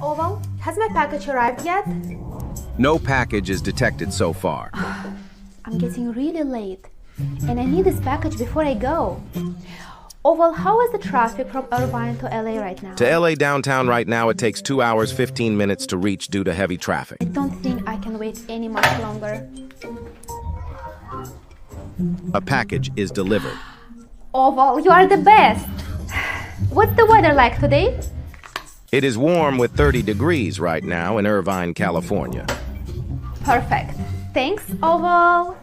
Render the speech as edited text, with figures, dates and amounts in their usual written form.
Oval, has my package arrived yet? No package is detected so far. I'm getting really late, and I need this package before I go. Oval, how is the traffic from Irvine to LA right now? To LA downtown right now, it takes 2 hours, 15 minutes to reach due to heavy traffic. I don't think I can wait any much longer. A package is delivered. Oval, you are the best! What's the weather like today? It is warm with 30 degrees right now in Irvine, California. Perfect. Thanks, Oval.